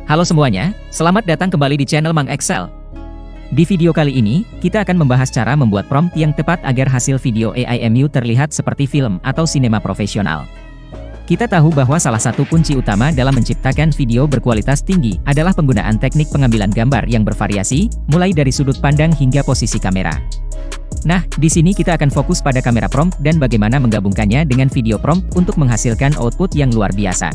Halo semuanya, selamat datang kembali di channel Mang Excel. Di video kali ini, kita akan membahas cara membuat prompt yang tepat agar hasil video AIMU terlihat seperti film atau sinema profesional. Kita tahu bahwa salah satu kunci utama dalam menciptakan video berkualitas tinggi adalah penggunaan teknik pengambilan gambar yang bervariasi, mulai dari sudut pandang hingga posisi kamera. Nah, di sini kita akan fokus pada kamera prompt dan bagaimana menggabungkannya dengan video prompt untuk menghasilkan output yang luar biasa.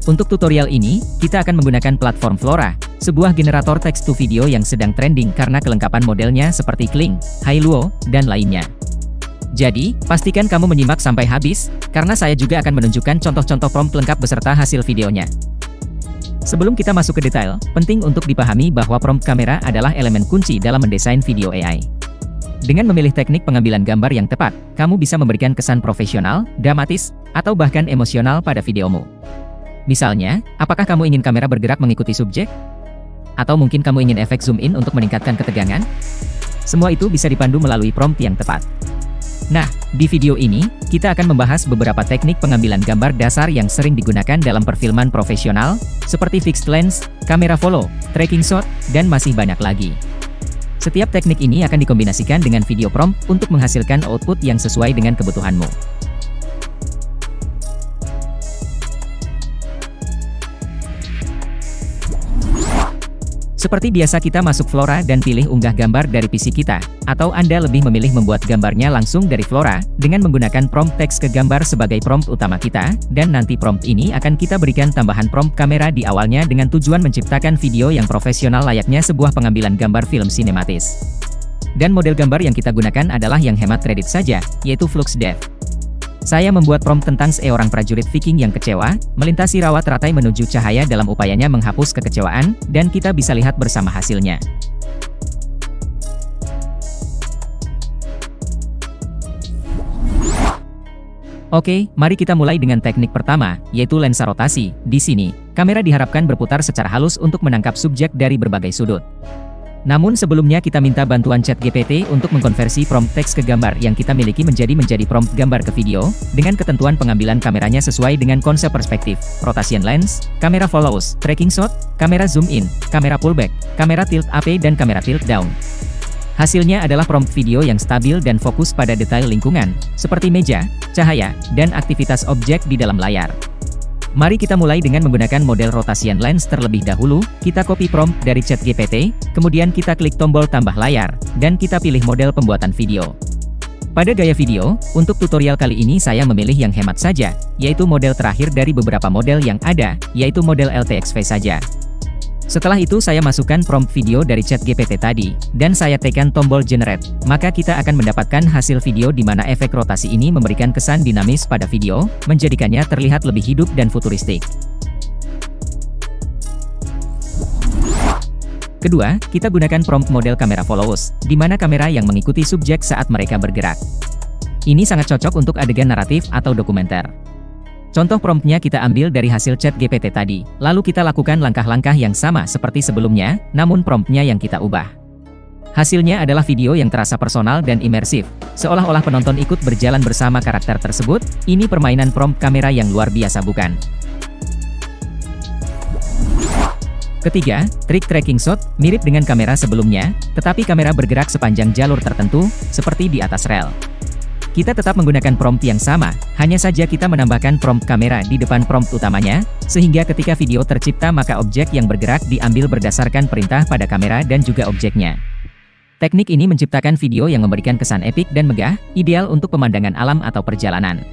Untuk tutorial ini, kita akan menggunakan platform Flora, sebuah generator text-to-video yang sedang trending karena kelengkapan modelnya seperti Kling, Hailuo, dan lainnya. Jadi, pastikan kamu menyimak sampai habis, karena saya juga akan menunjukkan contoh-contoh prompt lengkap beserta hasil videonya. Sebelum kita masuk ke detail, penting untuk dipahami bahwa prompt kamera adalah elemen kunci dalam mendesain video AI. Dengan memilih teknik pengambilan gambar yang tepat, kamu bisa memberikan kesan profesional, dramatis, atau bahkan emosional pada videomu. Misalnya, apakah kamu ingin kamera bergerak mengikuti subjek? Atau mungkin kamu ingin efek zoom in untuk meningkatkan ketegangan? Semua itu bisa dipandu melalui prompt yang tepat. Nah, di video ini, kita akan membahas beberapa teknik pengambilan gambar dasar yang sering digunakan dalam perfilman profesional, seperti fixed lens, kamera follow, tracking shot, dan masih banyak lagi. Setiap teknik ini akan dikombinasikan dengan video prompt untuk menghasilkan output yang sesuai dengan kebutuhanmu. Seperti biasa kita masuk Flora dan pilih unggah gambar dari PC kita, atau Anda lebih memilih membuat gambarnya langsung dari Flora, dengan menggunakan prompt teks ke gambar sebagai prompt utama kita, dan nanti prompt ini akan kita berikan tambahan prompt kamera di awalnya dengan tujuan menciptakan video yang profesional layaknya sebuah pengambilan gambar film sinematis. Dan model gambar yang kita gunakan adalah yang hemat kredit saja, yaitu FluxDev. Saya membuat prompt tentang seorang prajurit Viking yang kecewa, melintasi rawat ratai menuju cahaya dalam upayanya menghapus kekecewaan, dan kita bisa lihat bersama hasilnya. Oke, mari kita mulai dengan teknik pertama, yaitu lensa rotasi. Di sini, kamera diharapkan berputar secara halus untuk menangkap subjek dari berbagai sudut. Namun sebelumnya kita minta bantuan ChatGPT untuk mengkonversi prompt teks ke gambar yang kita miliki menjadi prompt gambar ke video, dengan ketentuan pengambilan kameranya sesuai dengan konsep perspektif, rotation lens, kamera follows, tracking shot, kamera zoom in, kamera pullback, kamera tilt up dan kamera tilt down. Hasilnya adalah prompt video yang stabil dan fokus pada detail lingkungan, seperti meja, cahaya, dan aktivitas objek di dalam layar. Mari kita mulai dengan menggunakan model rotation lens terlebih dahulu. Kita copy prompt dari ChatGPT, kemudian kita klik tombol tambah layar, dan kita pilih model pembuatan video. Pada gaya video, untuk tutorial kali ini saya memilih yang hemat saja, yaitu model terakhir dari beberapa model yang ada, yaitu model LTXV saja. Setelah itu saya masukkan prompt video dari ChatGPT tadi, dan saya tekan tombol generate, maka kita akan mendapatkan hasil video di mana efek rotasi ini memberikan kesan dinamis pada video, menjadikannya terlihat lebih hidup dan futuristik. Kedua, kita gunakan prompt model kamera follows, di mana kamera yang mengikuti subjek saat mereka bergerak. Ini sangat cocok untuk adegan naratif atau dokumenter. Contoh promptnya kita ambil dari hasil ChatGPT tadi, lalu kita lakukan langkah-langkah yang sama seperti sebelumnya, namun promptnya yang kita ubah. Hasilnya adalah video yang terasa personal dan imersif, seolah-olah penonton ikut berjalan bersama karakter tersebut. Ini permainan prompt kamera yang luar biasa, bukan? Ketiga, trik tracking shot, mirip dengan kamera sebelumnya, tetapi kamera bergerak sepanjang jalur tertentu, seperti di atas rel. Kita tetap menggunakan prompt yang sama, hanya saja kita menambahkan prompt kamera di depan prompt utamanya, sehingga ketika video tercipta maka objek yang bergerak diambil berdasarkan perintah pada kamera dan juga objeknya. Teknik ini menciptakan video yang memberikan kesan epik dan megah, ideal untuk pemandangan alam atau perjalanan.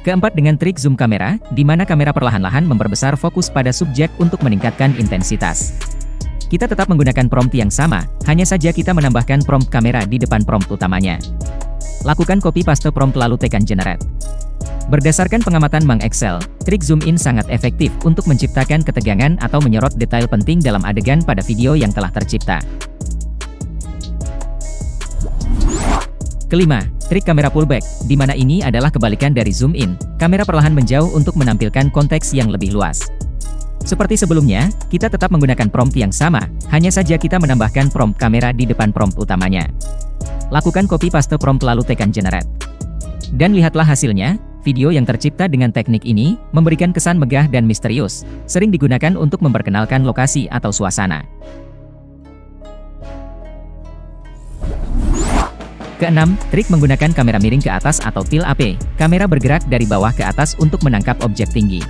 Keempat, dengan trik zoom kamera, di mana kamera perlahan-lahan memperbesar fokus pada subjek untuk meningkatkan intensitas. Kita tetap menggunakan prompt yang sama, hanya saja kita menambahkan prompt kamera di depan prompt utamanya. Lakukan copy paste prompt lalu tekan generate. Berdasarkan pengamatan Mang Excel, trik zoom in sangat efektif untuk menciptakan ketegangan atau menyorot detail penting dalam adegan pada video yang telah tercipta. Kelima, trik kamera pullback, di mana ini adalah kebalikan dari zoom in. Kamera perlahan menjauh untuk menampilkan konteks yang lebih luas. Seperti sebelumnya, kita tetap menggunakan prompt yang sama, hanya saja kita menambahkan prompt kamera di depan prompt utamanya. Lakukan copy paste prompt lalu tekan generate. Dan lihatlah hasilnya, video yang tercipta dengan teknik ini, memberikan kesan megah dan misterius, sering digunakan untuk memperkenalkan lokasi atau suasana. Keenam, trik menggunakan kamera miring ke atas atau tilt AP, kamera bergerak dari bawah ke atas untuk menangkap objek tinggi.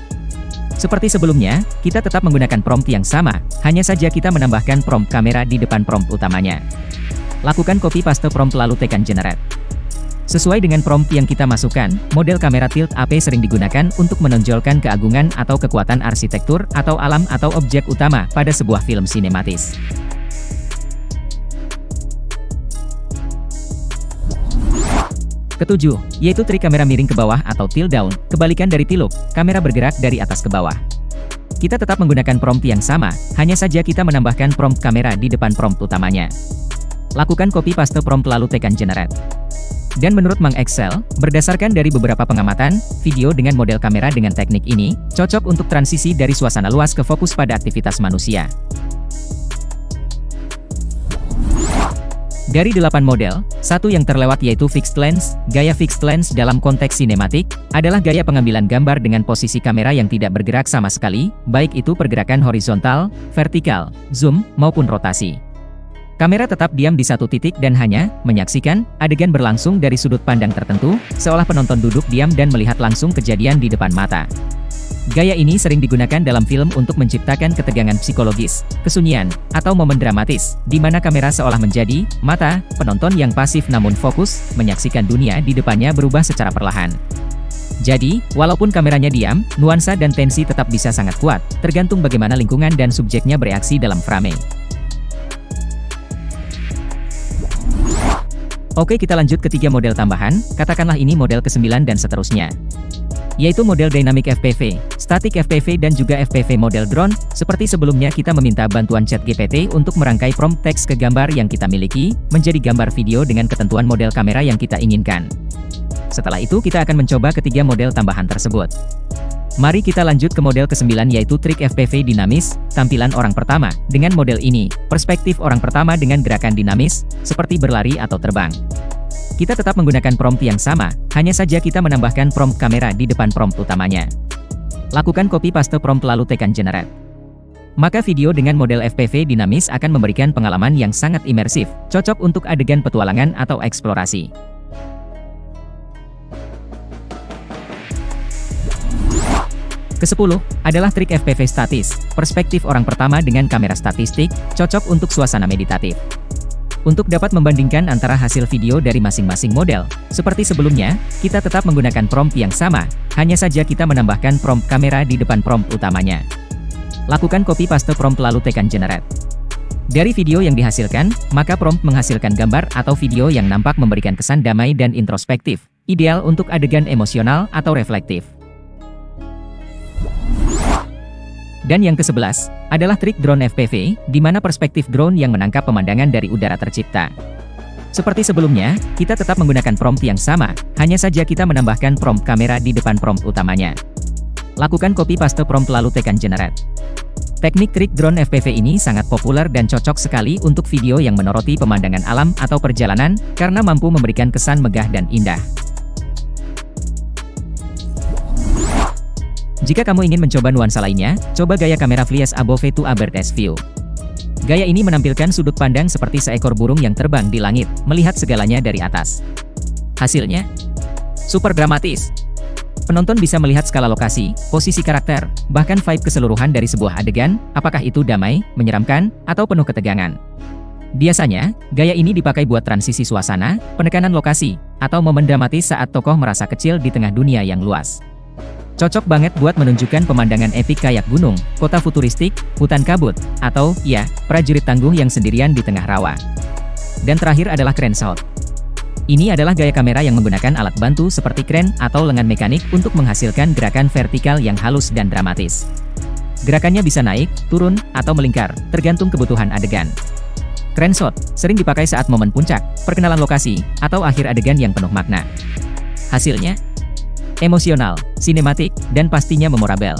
Seperti sebelumnya, kita tetap menggunakan prompt yang sama, hanya saja kita menambahkan prompt kamera di depan prompt utamanya. Lakukan copy paste prompt lalu tekan generate. Sesuai dengan prompt yang kita masukkan, model kamera tilt AP sering digunakan untuk menonjolkan keagungan atau kekuatan arsitektur atau alam atau objek utama pada sebuah film sinematis. Ketujuh, yaitu trik kamera miring ke bawah atau tilt down, kebalikan dari tilt, kamera bergerak dari atas ke bawah. Kita tetap menggunakan prompt yang sama, hanya saja kita menambahkan prompt kamera di depan prompt utamanya. Lakukan copy paste prompt lalu tekan generate. Dan menurut Mang Excel, berdasarkan dari beberapa pengamatan, video dengan model kamera dengan teknik ini, cocok untuk transisi dari suasana luas ke fokus pada aktivitas manusia. Dari 8 model, satu yang terlewat yaitu fixed lens. Gaya fixed lens dalam konteks sinematik, adalah gaya pengambilan gambar dengan posisi kamera yang tidak bergerak sama sekali, baik itu pergerakan horizontal, vertikal, zoom, maupun rotasi. Kamera tetap diam di satu titik dan hanya menyaksikan adegan berlangsung dari sudut pandang tertentu, seolah penonton duduk diam dan melihat langsung kejadian di depan mata. Gaya ini sering digunakan dalam film untuk menciptakan ketegangan psikologis, kesunyian, atau momen dramatis, di mana kamera seolah menjadi mata penonton yang pasif namun fokus, menyaksikan dunia di depannya berubah secara perlahan. Jadi, walaupun kameranya diam, nuansa dan tensi tetap bisa sangat kuat, tergantung bagaimana lingkungan dan subjeknya bereaksi dalam frame. Oke, kita lanjut ke 3 model tambahan, katakanlah ini model ke-9 dan seterusnya. Yaitu model Dynamic FPV, Static FPV dan juga FPV model drone. Seperti sebelumnya kita meminta bantuan ChatGPT untuk merangkai prompt teks ke gambar yang kita miliki, menjadi gambar video dengan ketentuan model kamera yang kita inginkan. Setelah itu kita akan mencoba ketiga model tambahan tersebut. Mari kita lanjut ke model ke-9 yaitu trik FPV dinamis, tampilan orang pertama. Dengan model ini, perspektif orang pertama dengan gerakan dinamis, seperti berlari atau terbang. Kita tetap menggunakan prompt yang sama, hanya saja kita menambahkan prompt kamera di depan prompt utamanya. Lakukan copy paste prompt lalu tekan generate. Maka video dengan model FPV dinamis akan memberikan pengalaman yang sangat imersif, cocok untuk adegan petualangan atau eksplorasi. Ke-10 adalah trik FPV statis, perspektif orang pertama dengan kamera statistik, cocok untuk suasana meditatif. Untuk dapat membandingkan antara hasil video dari masing-masing model, seperti sebelumnya, kita tetap menggunakan prompt yang sama, hanya saja kita menambahkan prompt kamera di depan prompt utamanya. Lakukan copy paste prompt lalu tekan generate. Dari video yang dihasilkan, maka prompt menghasilkan gambar atau video yang nampak memberikan kesan damai dan introspektif, ideal untuk adegan emosional atau reflektif. Dan yang ke-11, adalah trik drone FPV, di mana perspektif drone yang menangkap pemandangan dari udara tercipta. Seperti sebelumnya, kita tetap menggunakan prompt yang sama, hanya saja kita menambahkan prompt kamera di depan prompt utamanya. Lakukan copy paste prompt lalu tekan generate. Teknik trik drone FPV ini sangat populer dan cocok sekali untuk video yang menoroti pemandangan alam atau perjalanan, karena mampu memberikan kesan megah dan indah. Jika kamu ingin mencoba nuansa lainnya, coba gaya kamera Flies Above to a Bird's View. Gaya ini menampilkan sudut pandang seperti seekor burung yang terbang di langit, melihat segalanya dari atas. Hasilnya super dramatis. Penonton bisa melihat skala lokasi, posisi karakter, bahkan vibe keseluruhan dari sebuah adegan, apakah itu damai, menyeramkan, atau penuh ketegangan. Biasanya, gaya ini dipakai buat transisi suasana, penekanan lokasi, atau momen dramatis saat tokoh merasa kecil di tengah dunia yang luas. Cocok banget buat menunjukkan pemandangan epik kayak gunung, kota futuristik, hutan kabut, atau, ya, prajurit tangguh yang sendirian di tengah rawa. Dan terakhir adalah crane shot. Ini adalah gaya kamera yang menggunakan alat bantu seperti crane atau lengan mekanik untuk menghasilkan gerakan vertikal yang halus dan dramatis. Gerakannya bisa naik, turun, atau melingkar, tergantung kebutuhan adegan. Crane shot sering dipakai saat momen puncak, perkenalan lokasi, atau akhir adegan yang penuh makna. Hasilnya emosional, sinematik, dan pastinya memorable.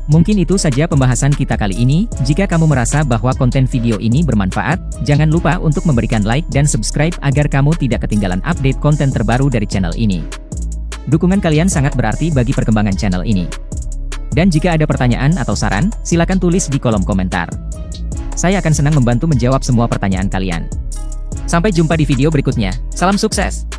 Mungkin itu saja pembahasan kita kali ini. Jika kamu merasa bahwa konten video ini bermanfaat, jangan lupa untuk memberikan like dan subscribe agar kamu tidak ketinggalan update konten terbaru dari channel ini. Dukungan kalian sangat berarti bagi perkembangan channel ini. Dan jika ada pertanyaan atau saran, silakan tulis di kolom komentar. Saya akan senang membantu menjawab semua pertanyaan kalian. Sampai jumpa di video berikutnya. Salam sukses!